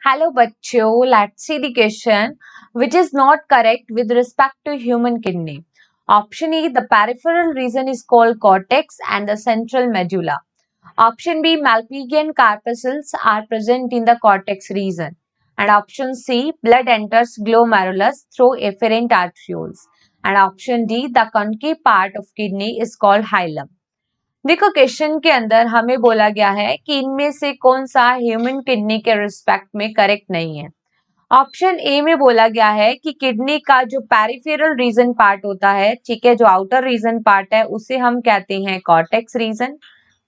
Hello बच्चों, let's see the question which is not correct with respect to human kidney. Option E, the peripheral region is called cortex and the central medulla. Option B, Malpighian corpuscles are present in the cortex region. And option C, blood enters glomerulus through efferent arterioles. And option D, the concave part of kidney is called hilum. देखो question के अंदर हमें बोला गया है कि इनमें से कौन सा ह्यूमन किडनी के रिस्पेक्ट में करेक्ट नहीं है। ऑप्शन ए में बोला गया है कि किडनी का जो पेरिफेरल रीजन पार्ट होता है, ठीक है, जो आउटर रीजन पार्ट है उसे हम कहते हैं कॉर्टेक्स रीजन,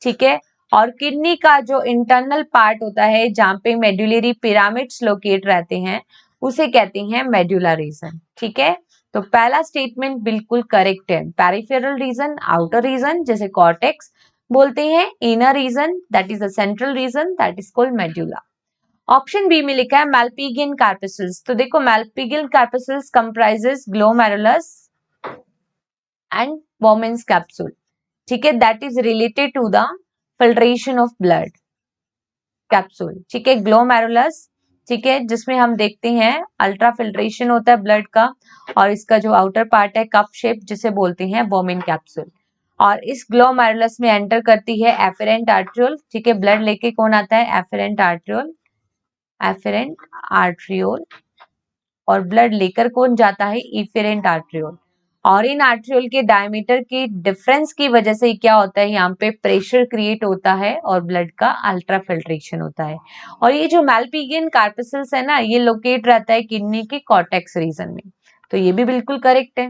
ठीक है, और किडनी का जो इंटरनल पार्ट होता है जहाँ पे मेडुलरी पिरामिड्स लोकेट रहते हैं उसे कहते हैं मेडुला रीजन, ठीक है। तो पहला स्टेटमेंट बिल्कुल करेक्ट है। पेरिफेरल रीजन, आउटर रीजन जैसे कॉर्टेक्स बोलते हैं, inner region that is the central region that is called medulla. Option B में लिखा है मैल्पिगियन कार्पसल्स। तो देखो Malpighian corpuscles comprises glomerulus and Bowman's capsule, ठीक है, that is related to the filtration of blood capsule, ठीक है, glomerulus, ठीक है, जिसमें हम देखते हैं अल्ट्रा फिल्ट्रेशन होता है ब्लड का, और इसका जो आउटर पार्ट है कप शेप जिसे बोलते हैं वोमेन कैप्सूल। और इस ग्लोमेरुलस में एंटर करती है एफेरेंट आर्ट्रियोल, ठीक है, ब्लड लेके कौन आता है एफेरेंट आर्ट्रियोल, एफेरेंट आर्ट्रियोल, और ब्लड लेकर कौन जाता है इफेरेंट आर्ट्रियोल। और इन आर्ट्रियोल के डायमीटर की डिफरेंस की वजह से क्या होता है, यहाँ पे प्रेशर क्रिएट होता है और ब्लड का अल्ट्रा फिल्ट्रेशन होता है। और ये जो मैल्पिगियन कार्पसल्स है ना, ये लोकेट रहता है किडनी के कॉर्टेक्स रीजन में। तो ये भी बिल्कुल करेक्ट है।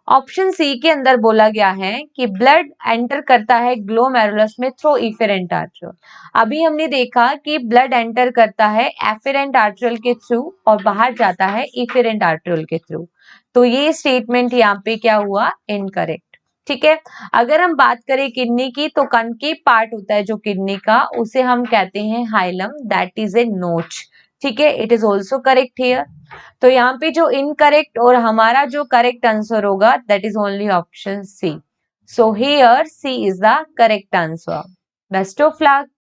ऑप्शन सी के अंदर बोला गया है कि ब्लड एंटर करता है ग्लोमेरुलस में थ्रू इफेरेंट आर्ट्रियोल। अभी हमने देखा कि ब्लड एंटर करता है एफेरेंट आर्ट्रियोल के थ्रू और बाहर जाता है इफेरेंट आर्ट्रियोल के थ्रू। तो ये स्टेटमेंट यहाँ पे क्या हुआ, इनकरेक्ट, ठीक है। अगर हम बात करें किडनी की, तो कनकेव पार्ट होता है जो किडनी का, उसे हम कहते हैं hilum, that is a notch, ठीक है, it is also correct here. तो यहाँ पे जो इनकरेक्ट और हमारा जो करेक्ट आंसर होगा that is only option C. So here C is the correct answer. Best of luck.